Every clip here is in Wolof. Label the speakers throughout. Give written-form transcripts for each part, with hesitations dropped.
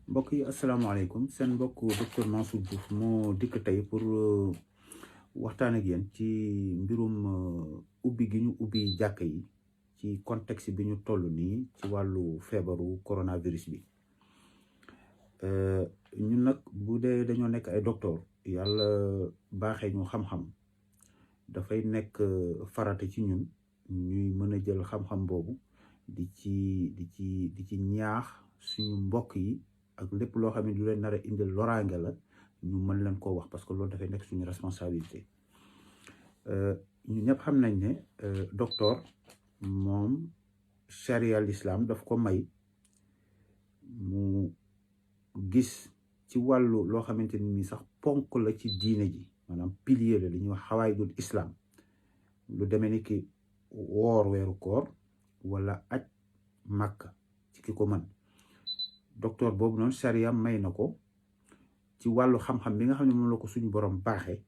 Speaker 1: mbokk yi asalaamaaleykum seen mbokk docteur Mansour Diouf moo dikk tey pour waxtaan ak yéen ci mbirum ubbi gi ñu ubbi jàkka yi ci contexte bi ñu toll nii ci wàllu feebaru coronavirus bi ñun nag bu dee dañoo nekk ay docteur yàlla baaxee ñu xam-xam dafay nekk farata ci ñun ñuy mën a jël xam-xam boobu di ci ñaax suñu mbokk yi ak lépp loo xam ne du leen nar a indil loraange la ñu mën leen koo wax parce que loolu dafay nekk suñu responsabilité ñu ñëpp xam nañ ne docteur moom charia l'islam daf ko may mu gis ci wàllu loo xamante ni sax ponk la ci diine ji maanaam pilier la li ñuy wax xawaayidul islam lu demee ni ki woor weeru koor wala aj màkk ci ki ko mën docteur boobu noonu charia may na ko ci wàllu xam-xam bi nga xam ne moom la ko suñu borom baaxee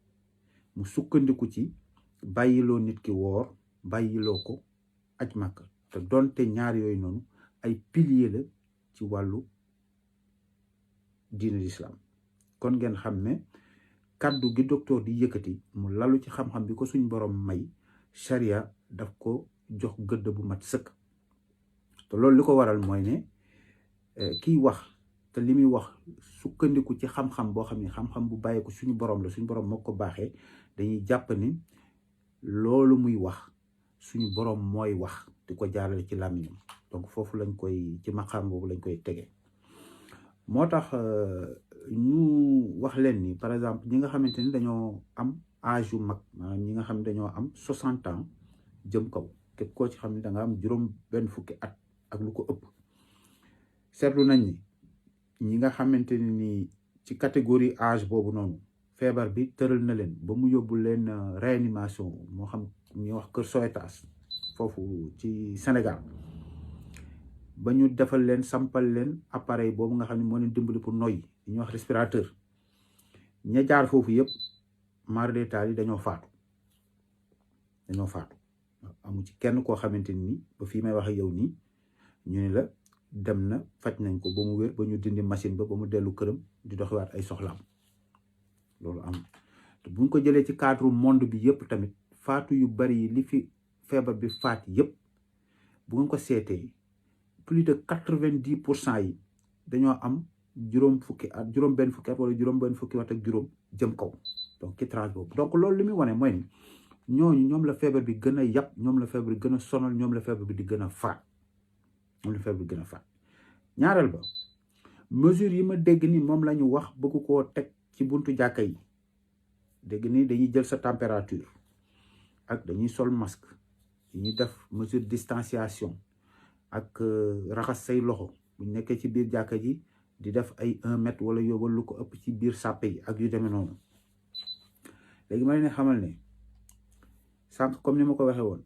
Speaker 1: mu sukkandiku ci bàyyiloo nit ki woor bàyyiloo ko aj màkk te donte ñaar yooyu noonu ay pilier la ci wàllu diine l'islam kon ngeen xam ne kàddu gi docteur di yëkkati mu lalu ci xam-xam bi ko suñu borom may charia daf ko jox gëdd bu mat sëkk te loolu li ko waral mooy ne kiy wax te li muy wax sukkandiku ci xam-xam boo xam ne xam-xam bu bàyyee ko suñu borom la suñu borom moo ko baaxee dañuy jàpp ni loolu muy wax suñu borom mooy wax di ko jaarale ci làmmiñam donc foofu lañ koy ci maqaam boobu lañ koy tege moo tax ñu wax leen ni par exemple ñi nga xamante ni dañoo am âge yu mag maanaam ñi nga xam ne dañoo am 60 ans jëm kaw képp koo ci xam ne da nga am juróom benn fukki at ak lu ko ëpp seetlu nañ ni ñi nga xamante ni ci catégorie âge boobu noonu feebar bi tëral na leen ba mu yóbbu leen réanimation moo xam ñuy wax Kër Sowetas foofu ci Sénégal ba ñu defal leen sampal leen appareil boobu nga xam ne moo leen dimbali pour noyyi ñuy wax respirateur ña jaar foofu yëpp maar détail yi dañoo faatu amu ci kenn koo xamante ni ba fii may wax ak yow nii ñu ne la dem na faj nañ ko ba mu wér ba ñu dindi machine ba mu dellu këram di doxiwaat ay soxlaam loolu am te buñ ko jëlee ci cadre monde bi yëpp tamit faatu yu bari yi li fi feebar bi faat yëpp bu ngeen ko seetee plus de 90% yi dañoo am juróom benn fukki at wala juróom benn fukki at ak juróom jëm kaw donc ci tranche boobu donc loolu li muy wane mooy ni ñoom la feebar bi gën a yàpp ñoom la feebar bi gën a sonal ñoom la feebar bi di gën a faat ñaareel ba mesure yi ma dégg ni moom la ñu wax bëgg koo teg ci buntu jàkka yi dégg ni dañuy jël sa température ak dañuy sol masque dañuy def mesure distanciation ak raxas say loxo bu nekkee ci biir jàkka ji di def ay 1 mètre wala yóbbal lu ko ëpp ci biir sàppe yi ak yu demee noonu léegi ma leen xamal ne sànq comme ni ma ko waxee woon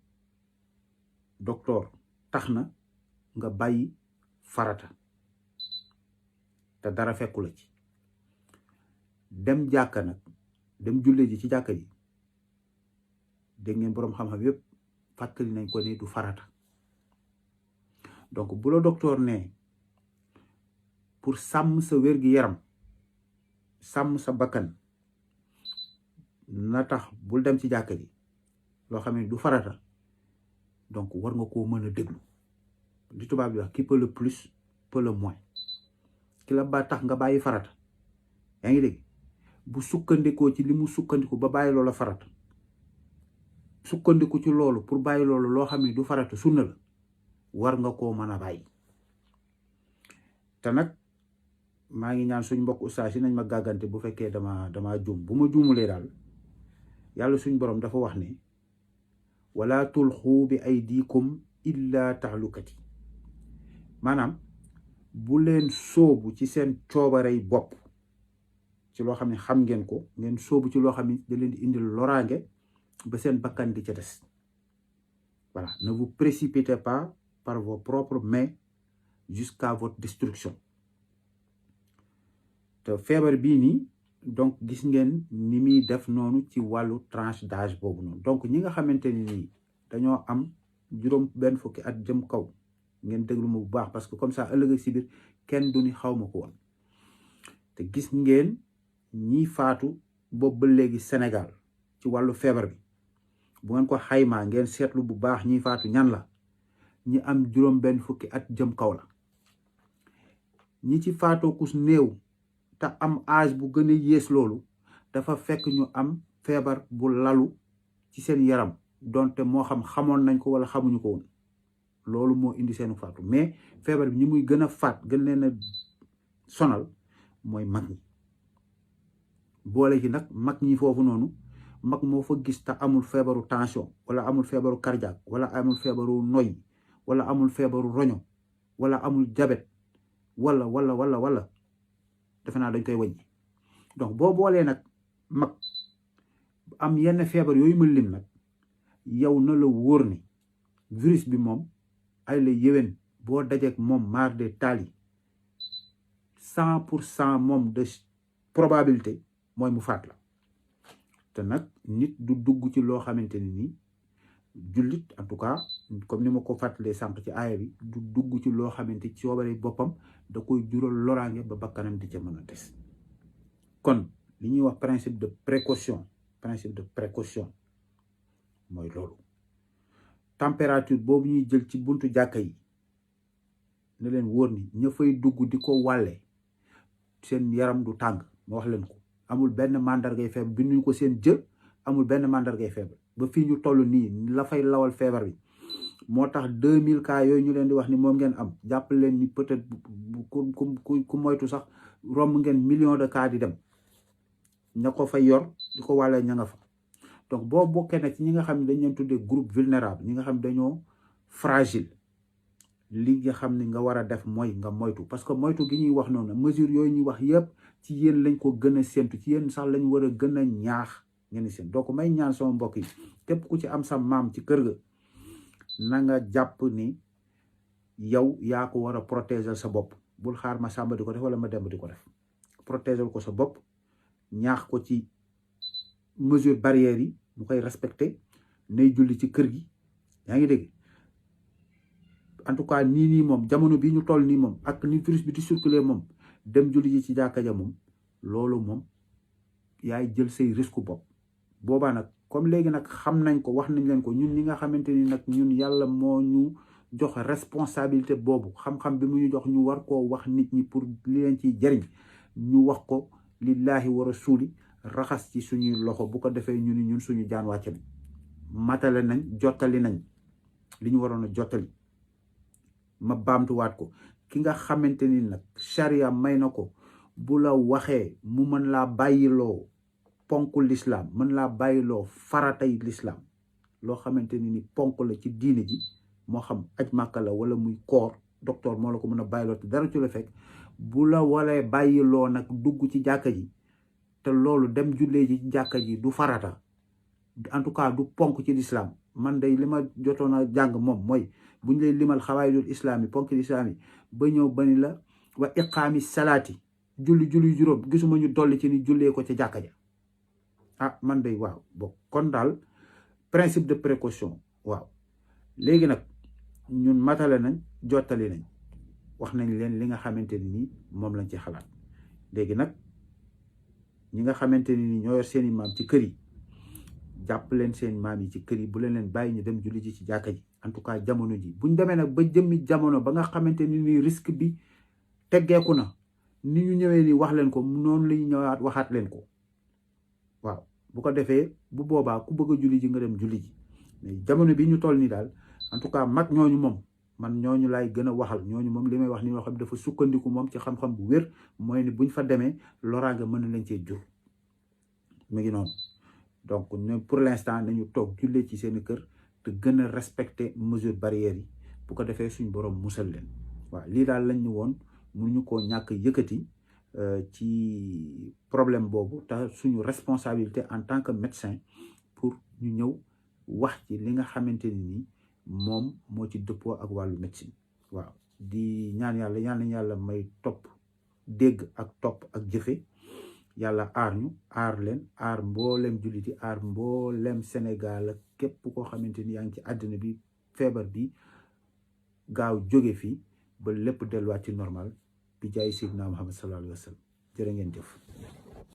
Speaker 1: docteur tax na nga bàyyi farata te dara fekku la ci dem jàkka nag dem julle ji ci jàkka ji dégg ngeen boroom xam-xam yépp fàttali nañ ko ne du farata donc bu la docteur ne pour sàmm sa wér-gi-yaram sàmm sa bakkan na tax bul dem ci jàkka ji loo xam ne du farata donc war nga koo mën a déglu li tubaab bi wax qui peut le plus peut le moins ki la ba tax nga bàyyi farata yaa ngi dégg bu sukkandikoo ci li mu sukkandiku ba bàyyi loola farata sukkandiku ci loolu pour bàyyi loolu loo xam ne du farata sunna la war nga koo mën a bàyyi te nag maa ngi ñaan suñ mbokk ustaas yi nañ ma gàggante bu fekkee dama juum bu ma juumulee daal yàlla suñ borom dafa wax ne wala tulxu bi aydikum illa tahlukati maanaam bu leen sóobu ci seen coobarey bopp ci loo xam ne xam ngeen ko ngeen sóobu ci loo xam ne da leen di indil loraange ba seen bakkan di ca des voilà ne vous précipitez pas par vos propres mains jusqu'à votre destruction te feebar bii nii donc gis ngeen ni muy def noonu ci wàllu tranche d'âge boobu noonu donc ñi nga xamante ni nii dañoo am juróom benn fukki at jëm kaw ngeen déglu ma bu baax parce que comme ça ëllëg si biir kenn du ni xaw ma ko woon te gis ngeen ñi faatu boobu ba léegi Sénégal ci wàllu feebar bi bu ngeen ko xaymaa ngeen seetlu bu baax ñi faatu ñan la ñi am juróom benn fukki at jëm kaw la ñi ci faatoo kus néew te am âge bu gën a yées loolu dafa fekk ñu am feebar bu lalu ci seen yaram donte moo xam xamoon nañ ko wala xamuñu ko woon loolu moo indi seenu faatu mais feebar bi ñi muy gën a faat gën leen a sonal mooy mag ñi boole ci nag mag ñi foofu noonu mag moo fa gis te amul feebaru tension wala amul feebaru cardiaque wala amul feebaru noy wala amul feebaru roño wala amul diabète wala defe naa dañ koy wàññi donc boo boolee nag mag am yenn feebar yooyu ma lim nag yow na la wóor ni virus bi moom ay la yéwén boo dajeek moom maar de taali 100% moom de probabilité mooy mu faat la te nag nit du dugg ci loo xamante ni nii jullit en tout cas comme ni ma ko fàttalee sànq ci aaya bi du dugg ci loo xamante ci soobare boppam da koy jural loraange ba bakkanam di ca mën a des kon li ñuy wax principe de précaution mooy loolu température boobu ñuy jël ci buntu jàkka yi ne leen wóor ni ña fay dugg di ko wàlle seen yaram du tàng ma wax leen ko amul benn mandargay feebar bi ñu ko seen jë amul benn mandargay feebar ba fii ñu toll nii la fay lawal feebar bi moo tax 2000 cas yooyu ñu leen di wax ni moom ngeen am jàpp leen ni peut-être ku moytu sax romb ngeen million de cas di dem ña ko fay yor di ko wàllee ña nga fa donc boo bokkee nag ci ñi nga xam ne dañ leen tuddee groupe vulnérable ñi nga xam ne dañoo fragile li nga xam ne nga war a def mooy nga moytu parce que moytu gi ñuy wax noonu mesure yooyu ñuy wax yëpp ci yéen lañ ko gën a séntu ci yéen sax lañ war a gën a ñaax ngeen seen donc may ñaan sama mbokk yi képp ku ci am sa maam ci kër ga na nga jàpp ni yow yaa ko war a protéger sa bopp bul xaar ma sàmba di ko def wala ma demb di ko def protéger ko sa bopp ñaax ko ci mesure barrières yi mu koy respecté nay julli ci kër gi yaa ngi dégg en tout cas nii moom jamono bi ñu toll nii moom ak ni virus bi di circuler moom dem julli ji ci jàkka ja moom loolu moom yaay jël say risque bopp boobaa nag comme léegi nag xam nañ ko wax nañ leen ko ñun ñi nga xamante ni nag ñun yàlla moo ñu jox responsabilité boobu xam-xam bi mu ñu jox ñu war koo wax nit ñi pour li leen ciy jariñ ñu wax ko lillahi wa rasuli raxas ci suñuy loxo bu ko defee ñu ni ñun suñu jaan wàcc nañ matale nañ jottali nañ li ñu waroon a jottali ma baamtuwaat ko ki nga xamante ni nag charia may na ko bu la waxee mu mën laa bàyyiloo ponk l'islam mën laa bàyyiloo faratay l'islam loo xamante ni ponk la ci diine ji moo xam aj màkka la wala muy koor docteur moo la ko mën a bàyyiloo te dara ci la fekk bu la walee bàyyiloo nag dugg ci jàkka ji te loolu dem jullee ji ci jàkka ji du farata en tout cas du ponk ci l'islam man day li ma jotoon a jàng moom mooy bu ñu lay limal xawaayidul islam yi ponk l'islam yi ba ñëw ba ni la wa iqaami salaati julli juróom gisuma ñu dolli ci ni jullee ko ca jàkka ja ah man day waaw bon kon daal principe de précaution waaw léegi nag ñun matale nañ jottali nañ wax nañ leen li nga xamante ni nii moom lañ ci xalaat léegi nag ñi nga xamante ni ñoo yor seeni maam ci kër yi jàpp leen seen maam yi ci kër yi bu leen bàyyi ñu dem julli ji ci jàkka ji en tout cas jamono ji buñ demee nag ba jëmmi jamono ba nga xamante ni nii risque bi teggeeku na ni ñu ñëwee ni wax leen ko noonu la ñu ñëwaat waxaat leen ko waaw bu ko defee bu boobaa ku bëgg a julli ji nga dem julli ji mais jamono bi ñu toll nii daal en tout cas mag ñooñu moom man ñooñu laay gën a waxal ñooñu moom li may wax ni loo xam dafa sukkandiku moom ci xam-xam bu wér mooy ni buñ fa demee loraange mën na leen cee jur mu ngi noonu donc pour l'instant nañu toog jullee ci seen kër te gën a respecter mesure barrières yi bu ko defee suñ borom musal leen waaw lii daal lañ ñu woon mënuñu koo ñàkk yëkkati ci problème boobu te suñu responsabilité en tant que médecin pour ñu ñëw wax ci li nga xamante ni moom moo ci dëppoo ak wàllu médecine waaw di ñaan yàlla may topp dégg ak topp ak jëfe yàlla aar ñu aar leen aar mboolem jullit yi aar mboolem Sénégal ak képp koo xamante ni yaa ngi ci àddina bi feebar bi gaaw jóge fii ba lépp delluwaat ci normal bi jaay Seydina Muhammad sallallahu alayhi wa sallam jërë ngeen jëf.